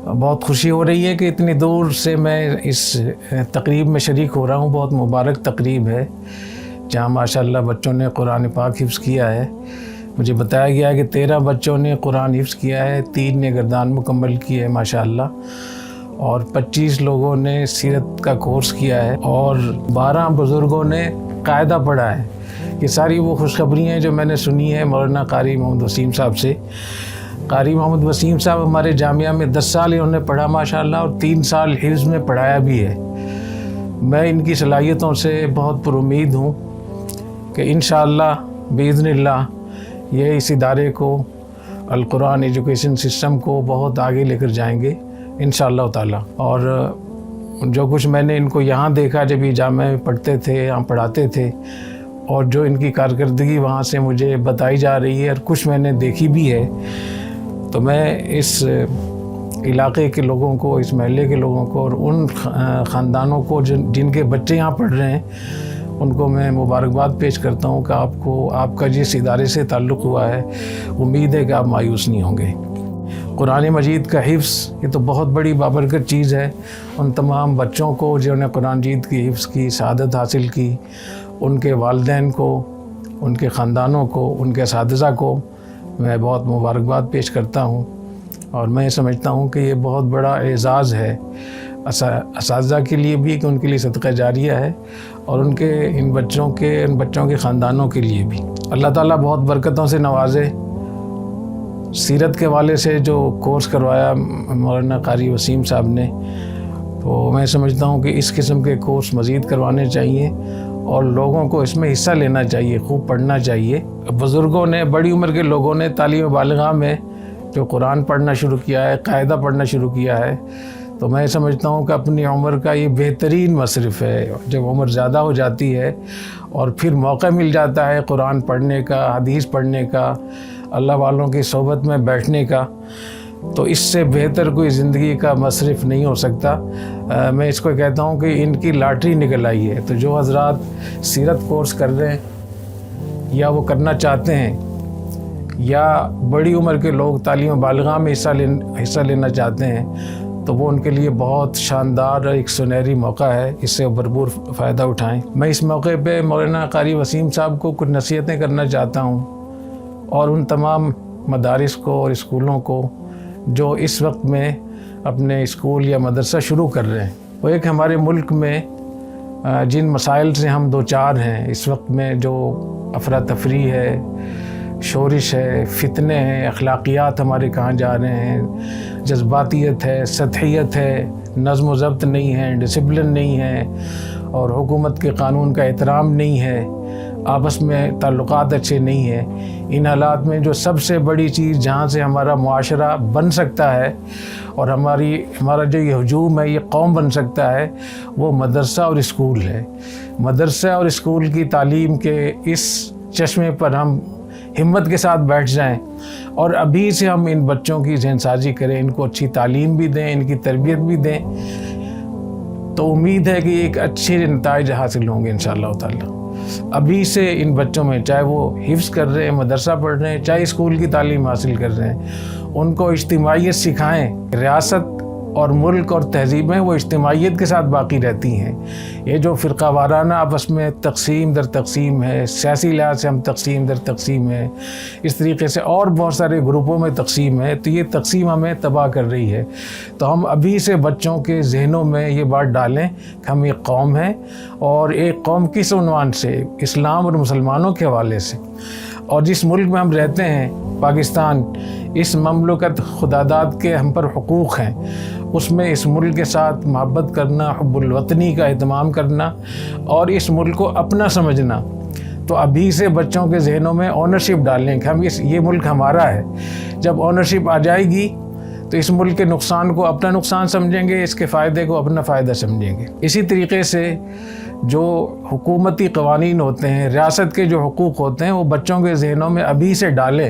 بہت خوشی ہو رہی ہے کہ اتنی دور سے میں اس تقریب میں شریک ہو رہا ہوں. بہت مبارک تقریب ہے جہاں ماشاءاللہ بچوں نے قرآن پاک حفظ کیا ہے. مجھے بتایا گیا ہے کہ 13 بچوں نے قرآن حفظ کیا ہے، 3 نے گردان مکمل کی ہے ماشاءاللہ، اور 25 لوگوں نے سیرت کا کورس کیا ہے، اور 12 بزرگوں نے قاعدہ پڑھا ہے. یہ ساری وہ خوشخبریاں ہیں جو میں نے سنی ہے مولانا قاری محمد وسیم صاحب سے. قاری محمد وسیم صاحب ہمارے جامعہ میں 10 سال انہوں نے پڑھا ماشاءاللہ، اور 3 سال حفظ میں پڑھایا بھی ہے. میں ان کی صلاحیتوں سے بہت پر امید ہوں کہ انشاءاللہ باذن اللہ یہ اس ادارے کو، القرآن ایجوکیشن سسٹم کو بہت آگے لے کر جائیں گے انشاءاللہ تعالی. اور جو کچھ میں نے ان کو یہاں دیکھا جب یہ جامعہ میں پڑھتے تھے، یہاں پڑھاتے تھے، اور جو ان کی کارکردگی وہاں سے مجھے بتائی جا رہی ہے اور کچھ میں نے دیکھی بھی ہے، تو میں اس علاقے کے لوگوں کو، اس محلے کے لوگوں کو، اور ان خاندانوں کو جن کے بچے یہاں پڑھ رہے ہیں، ان کو میں مبارکباد پیش کرتا ہوں کہ آپ کا جس ادارے سے تعلق ہوا ہے، امید ہے کہ آپ مایوس نہیں ہوں گے. قرآن مجید کا حفظ یہ تو بہت بڑی بابرکت چیز ہے. ان تمام بچوں کو جنہوں نے قرآن مجید کی حفظ کی، سعادت حاصل کی، ان کے والدین کو، ان کے خاندانوں کو، ان کے اساتذہ کو میں بہت مبارکباد پیش کرتا ہوں. اور میں سمجھتا ہوں کہ یہ بہت بڑا اعزاز ہے اساتذہ کے لیے بھی، کہ ان کے لیے صدقہ جاریہ ہے، اور ان بچوں کے خاندانوں کے لیے بھی. اللہ تعالیٰ بہت برکتوں سے نوازے. سیرت کے حوالے سے جو کورس کروایا مولانا قاری وسیم صاحب نے، تو میں سمجھتا ہوں کہ اس قسم کے کورس مزید کروانے چاہیے، اور لوگوں کو اس میں حصہ لینا چاہیے، خوب پڑھنا چاہیے. بزرگوں نے، بڑی عمر کے لوگوں نے تعلیم بالغہ میں جو قرآن پڑھنا شروع کیا ہے، قاعدہ پڑھنا شروع کیا ہے، تو میں سمجھتا ہوں کہ اپنی عمر کا یہ بہترین مصرف ہے. جب عمر زیادہ ہو جاتی ہے اور پھر موقع مل جاتا ہے قرآن پڑھنے کا، حدیث پڑھنے کا، اللہ والوں کی صحبت میں بیٹھنے کا، تو اس سے بہتر کوئی زندگی کا مصرف نہیں ہو سکتا. میں اس کو کہتا ہوں کہ ان کی لاٹری نکل آئی ہے. تو جو حضرات سیرت کورس کر رہے ہیں یا وہ کرنا چاہتے ہیں، یا بڑی عمر کے لوگ تعلیم بالغہ میں حصہ لینا چاہتے ہیں، تو وہ ان کے لیے بہت شاندار ایک سنہری موقع ہے. اس سے بھرپور فائدہ اٹھائیں. میں اس موقع پہ مولانا قاری وسیم صاحب کو کچھ نصیحتیں کرنا چاہتا ہوں، اور ان تمام مدارس کو اور اسکولوں کو جو اس وقت میں اپنے اسکول یا مدرسہ شروع کر رہے ہیں. وہ ایک ہمارے ملک میں جن مسائل سے ہم دوچار ہیں اس وقت میں، جو افراتفری ہے، شورش ہے، فتنے ہیں، اخلاقیات ہمارے کہاں جا رہے ہیں، جذباتیت ہے، سطحیت ہے، نظم و ضبط نہیں ہے، ڈسپلن نہیں ہے، اور حکومت کے قانون کا احترام نہیں ہے، آپس میں تعلقات اچھے نہیں ہیں. ان حالات میں جو سب سے بڑی چیز جہاں سے ہمارا معاشرہ بن سکتا ہے، اور ہمارا جو یہ ہجوم ہے، یہ قوم بن سکتا ہے، وہ مدرسہ اور اسکول ہے. مدرسہ اور اسکول کی تعلیم کے اس چشمے پر ہم ہمت کے ساتھ بیٹھ جائیں، اور ابھی سے ہم ان بچوں کی ذہن سازی کریں، ان کو اچھی تعلیم بھی دیں، ان کی تربیت بھی دیں، تو امید ہے کہ ایک اچھے نتائج حاصل ہوں گے انشاءاللہ تعالی. ابھی سے ان بچوں میں، چاہے وہ حفظ کر رہے ہیں، مدرسہ پڑھ رہے ہیں، چاہے اسکول کی تعلیم حاصل کر رہے ہیں، ان کو اجتماعیت سکھائیں. ریاست اور ملک اور تہذیبیں وہ اجتماعیت کے ساتھ باقی رہتی ہیں. یہ جو فرقہ وارانہ آپس میں تقسیم در تقسیم ہے، سیاسی لحاظ سے ہم تقسیم در تقسیم ہے، اس طریقے سے اور بہت سارے گروپوں میں تقسیم ہے، تو یہ تقسیم ہمیں تباہ کر رہی ہے. تو ہم ابھی سے بچوں کے ذہنوں میں یہ بات ڈالیں کہ ہم ایک قوم ہیں، اور ایک قوم کس عنوان سے؟ اسلام اور مسلمانوں کے حوالے سے. اور جس ملک میں ہم رہتے ہیں، پاکستان، اس مملکت خداداد کے ہم پر حقوق ہیں. اس میں اس ملک کے ساتھ محبت کرنا، حب الوطنی کا اہتمام کرنا، اور اس ملک کو اپنا سمجھنا. تو ابھی سے بچوں کے ذہنوں میں اونرشپ ڈالیں کہ یہ ملک ہمارا ہے. جب اونرشپ آ جائے گی تو اس ملک کے نقصان کو اپنا نقصان سمجھیں گے، اس کے فائدے کو اپنا فائدہ سمجھیں گے. اسی طریقے سے جو حکومتی قوانین ہوتے ہیں، ریاست کے جو حقوق ہوتے ہیں، وہ بچوں کے ذہنوں میں ابھی سے ڈالیں،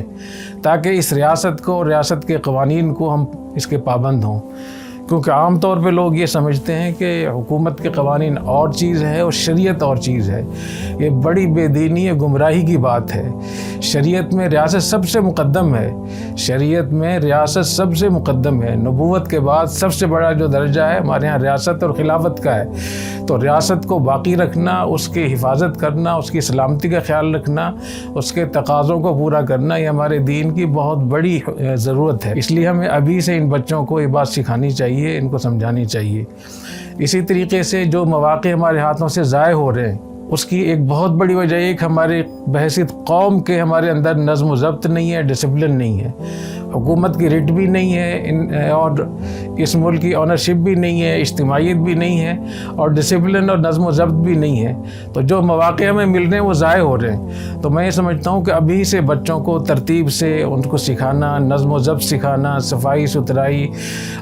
تاکہ اس ریاست کو، ریاست کے قوانین کو ہم اس کے پابند ہوں. کیونکہ عام طور پہ لوگ یہ سمجھتے ہیں کہ حکومت کے قوانین اور چیز ہے اور شریعت اور چیز ہے. یہ بڑی بے دینی ہے، گمراہی کی بات ہے. شریعت میں ریاست سب سے مقدم ہے. شریعت میں ریاست سب سے مقدم ہے. نبوت کے بعد سب سے بڑا جو درجہ ہے ہمارے ہاں ریاست اور خلافت کا ہے. تو ریاست کو باقی رکھنا، اس کی حفاظت کرنا، اس کی سلامتی کا خیال رکھنا، اس کے تقاضوں کو پورا کرنا، یہ ہمارے دین کی بہت بڑی ضرورت ہے. اس لیے ہمیں ابھی سے ان بچوں کو یہ بات سکھانی چاہیے، ان کو سمجھانی چاہیے. اسی طریقے سے جو مواقع ہمارے ہاتھوں سے ضائع ہو رہے ہیں، اس کی ایک بہت بڑی وجہ یہ کہ ہمارے بحیثیت قوم کے ہمارے اندر نظم و ضبط نہیں ہے، ڈسپلن نہیں ہے. حکومت کی رٹ بھی نہیں ہے اور اس ملک کی آنرشپ بھی نہیں ہے، اجتماعیت بھی نہیں ہے اور ڈسپلن اور نظم و ضبط بھی نہیں ہے. تو جو مواقع ہمیں مل رہے ہیں وہ ضائع ہو رہے ہیں. تو میں یہ سمجھتا ہوں کہ ابھی سے بچوں کو ترتیب سے ان کو سکھانا، نظم و ضبط سکھانا، صفائی ستھرائی،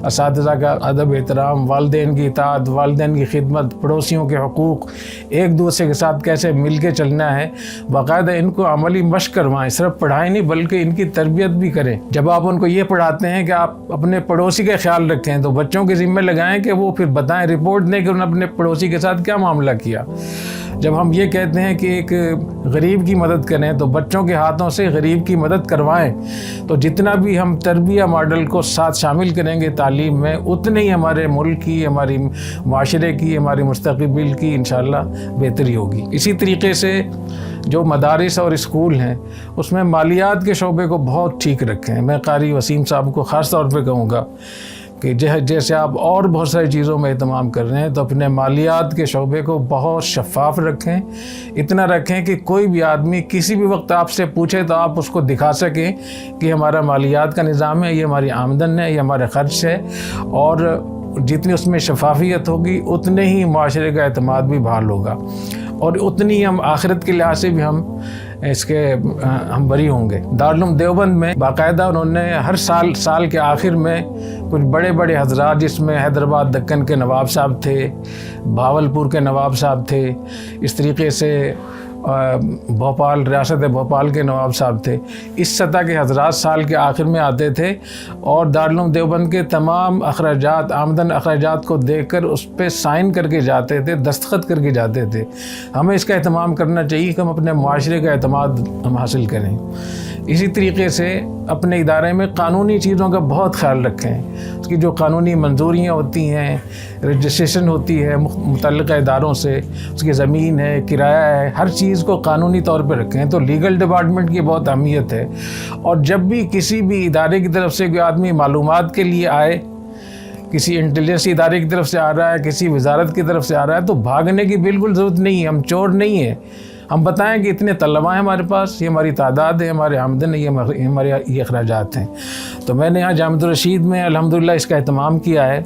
اساتذہ کا ادب احترام، والدین کی اطاعت، والدین کی خدمت، پڑوسیوں کے حقوق، ایک دوسرے کے ساتھ کیسے مل کے چلنا ہے، باقاعدہ ان کو عملی مشق کروائیں. صرف پڑھائیں نہیں بلکہ ان کی تربیت بھی کریں. جب آپ ان کو یہ پڑھاتے ہیں کہ آپ اپنے پڑوسی کا خیال رکھیں تو بچوں کے ذمہ لگائیں کہ وہ پھر بتائیں، رپورٹ دیں کہ انہوں نے اپنے پڑوسی کے ساتھ کیا معاملہ کیا. جب ہم یہ کہتے ہیں کہ ایک غریب کی مدد کریں تو بچوں کے ہاتھوں سے غریب کی مدد کروائیں. تو جتنا بھی ہم تربیہ ماڈل کو ساتھ شامل کریں گے تعلیم میں، اتنے ہی ہمارے ملک کی، ہماری معاشرے کی، ہماری مستقبل کی انشاءاللہ بہتری ہوگی. اسی طریقے سے جو مدارس اور اسکول ہیں اس میں مالیات کے شعبے کو بہت ٹھیک رکھیں. میں قاری وسیم صاحب کو خاص طور پہ کہوں گا کہ جیسے آپ اور بہت ساری چیزوں میں اہتمام کر رہے ہیں تو اپنے مالیات کے شعبے کو بہت شفاف رکھیں. اتنا رکھیں کہ کوئی بھی آدمی کسی بھی وقت آپ سے پوچھے تو آپ اس کو دکھا سکیں کہ ہمارا مالیات کا نظام ہے، یہ ہماری آمدن ہے، یہ ہمارے خرچ ہے. اور جتنی اس میں شفافیت ہوگی اتنے ہی معاشرے کا اعتماد بھی بحال ہوگا اور اتنی ہم آخرت کے لحاظ سے بھی ہم بری ہوں گے. دارالعلوم دیوبند میں باقاعدہ انہوں نے ہر سال کے آخر میں کچھ بڑے بڑے حضرات، جس میں حیدرآباد دکن کے نواب صاحب تھے، بھاولپور کے نواب صاحب تھے، اس طریقے سے بھوپال، ریاست بھوپال کے نواب صاحب تھے، اس سطح کے حضرات سال کے آخر میں آتے تھے اور دارالعلوم دیوبند کے تمام اخراجات، آمدن اخراجات کو دیکھ کر اس پہ سائن کر کے جاتے تھے، دستخط کر کے جاتے تھے. ہمیں اس کا اہتمام کرنا چاہیے کہ ہم اپنے معاشرے کا اعتماد ہم حاصل کریں. اسی طریقے سے اپنے ادارے میں قانونی چیزوں کا بہت خیال رکھیں. اس کی جو قانونی منظوریاں ہوتی ہیں، رجسٹریشن ہوتی ہے متعلقہ اداروں سے، اس کی زمین ہے، کرایہ ہے، ہر چیز کو قانونی طور پہ رکھیں. تو لیگل ڈپارٹمنٹ کی بہت اہمیت ہے. اور جب بھی کسی بھی ادارے کی طرف سے کوئی آدمی معلومات کے لیے آئے، کسی انٹیلیجنس ادارے کی طرف سے آ رہا ہے، کسی وزارت کی طرف سے آ رہا ہے، تو بھاگنے کی بالکل ضرورت نہیں ہے. ہم چور نہیں ہیں. ہم بتائیں کہ اتنے طلباء ہیں ہمارے پاس، یہ ہماری تعداد ہے، ہمارے آمدن ہے، یہ ہمارے یہ اخراجات ہیں. تو میں نے یہاں جامعۃ الرشید میں الحمدللہ اس کا اہتمام کیا ہے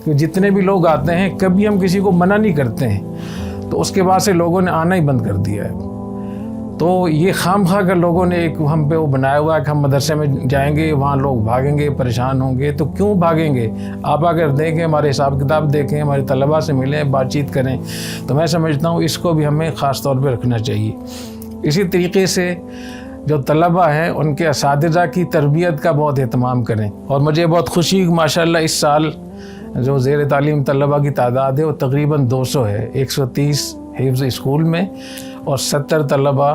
کہ جتنے بھی لوگ آتے ہیں کبھی ہم کسی کو منع نہیں کرتے ہیں. تو اس کے بعد سے لوگوں نے آنا ہی بند کر دیا ہے. تو یہ خام خواہ کر لوگوں نے ایک ہم پہ وہ بنایا ہوا ہے کہ ہم مدرسے میں جائیں گے، وہاں لوگ بھاگیں گے، پریشان ہوں گے. تو کیوں بھاگیں گے؟ آپ اگر دیکھیں، ہمارے حساب کتاب دیکھیں، ہمارے طلباء سے ملیں، بات چیت کریں. تو میں سمجھتا ہوں اس کو بھی ہمیں خاص طور پہ رکھنا چاہیے. اسی طریقے سے جو طلباء ہیں ان کے اساتذہ کی تربیت کا بہت اہتمام کریں. اور مجھے بہت خوشی ماشاءاللہ اس سال جو زیر تعلیم طلباء کی تعداد ہے وہ تقریباً 200 ہے. 130 حفظ اسکول میں اور 70 طلباء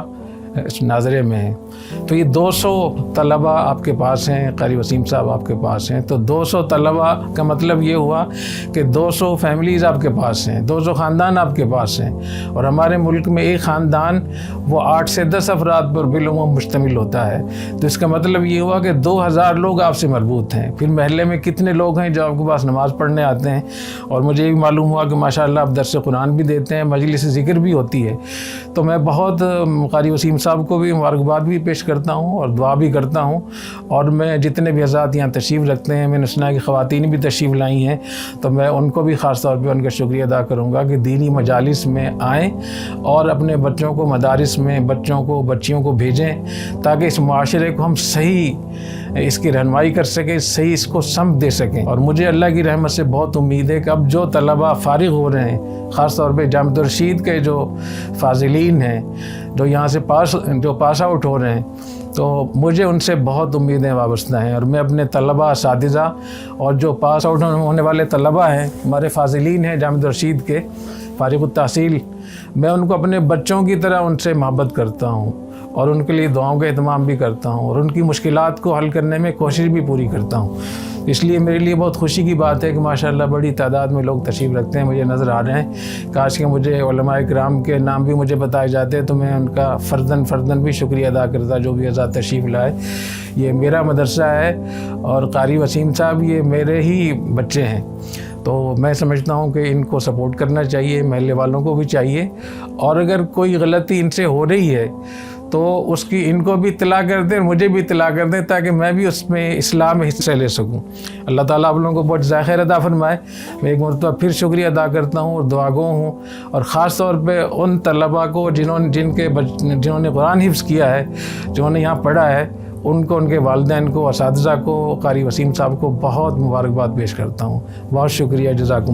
ناظرے میں ہیں. تو یہ 200 طلباء آپ کے پاس ہیں، قاری وسیم صاحب آپ کے پاس ہیں. تو 200 طلباء کا مطلب یہ ہوا کہ 200 فیملیز آپ کے پاس ہیں، 200 خاندان آپ کے پاس ہیں. اور ہمارے ملک میں ایک خاندان وہ 8 سے 10 افراد پر بالعموم مشتمل ہوتا ہے. تو اس کا مطلب یہ ہوا کہ 2000 لوگ آپ سے مربوط ہیں. پھر محلے میں کتنے لوگ ہیں جو آپ کے پاس نماز پڑھنے آتے ہیں. اور مجھے یہ بھی معلوم ہوا کہ ماشاءاللہ آپ درس قرآن بھی دیتے ہیں، مجلس ذکر بھی ہوتی ہے. تو میں بہت قاری وسیم صاحب کو بھی مبارکباد بھی پیش کرتا ہوں اور دعا بھی کرتا ہوں. اور میں جتنے بھی حضرات یہاں تشریف رکھتے ہیں، میں نے سنا کہ خواتین بھی تشریف لائی ہیں، تو میں ان کو بھی خاص طور پہ ان کا شکریہ ادا کروں گا کہ دینی مجالس میں آئیں اور اپنے بچوں کو مدارس میں بچیوں کو بھیجیں تاکہ اس معاشرے کو ہم صحیح اس کی رہنمائی کر سکیں، صحیح اس کو سمت دے سکیں. اور مجھے اللہ کی رحمت سے بہت امید ہے کہ اب جو طلباء فارغ ہو رہے ہیں، خاص طور پہ جامعۃ الرشید کے جو فاضلین ہیں، جو یہاں سے پاس آؤٹ ہو رہے ہیں، تو مجھے ان سے بہت امیدیں وابستہ ہیں، اور میں اپنے طلباء، اساتذہ اور جو پاس آؤٹ ہونے والے طلباء ہیں، ہمارے فاضلین ہیں جامعہ رشید کے فارغ التحصیل، میں ان کو اپنے بچوں کی طرح ان سے محبت کرتا ہوں، اور ان کے لیے دعاؤں کا اہتمام بھی کرتا ہوں، اور ان کی مشکلات کو حل کرنے میں کوشش بھی پوری کرتا ہوں۔ اس لیے میرے لیے بہت خوشی کی بات ہے کہ ماشاءاللہ بڑی تعداد میں لوگ تشریف رکھتے ہیں، مجھے نظر آ رہے ہیں۔ کاش کہ مجھے علماء کرام کے نام بھی مجھے بتائے جاتے تو میں ان کا فرداً بھی شکریہ ادا کرتا، جو بھی حضرات تشریف لائے۔ یہ میرا مدرسہ ہے، اور قاری وسیم صاحب یہ میرے ہی بچے ہیں، تو میں سمجھتا ہوں کہ ان کو سپورٹ کرنا چاہیے، محلے والوں کو بھی چاہیے، اور اگر کوئی غلطی ان سے ہو رہی ہے تو اس کی ان کو بھی اطلاع کر دیں، مجھے بھی اطلاع کر دیں، تاکہ میں بھی اس میں اصلاح میں حصہ لے سکوں۔ اللہ تعالیٰ آپ لوگوں کو بہت جزائے خیر عطا فرمائے۔ میں ایک مرتبہ پھر شکریہ ادا کرتا ہوں اور دعاگو ہوں، اور خاص طور پہ ان طلباء کو جنہوں نے قرآن حفظ کیا ہے، جنہوں نے یہاں پڑھا ہے، ان کو، ان کے والدین کو، اساتذہ کو، قاری وسیم صاحب کو بہت مبارکباد پیش کرتا ہوں۔ بہت شکریہ، جزاکم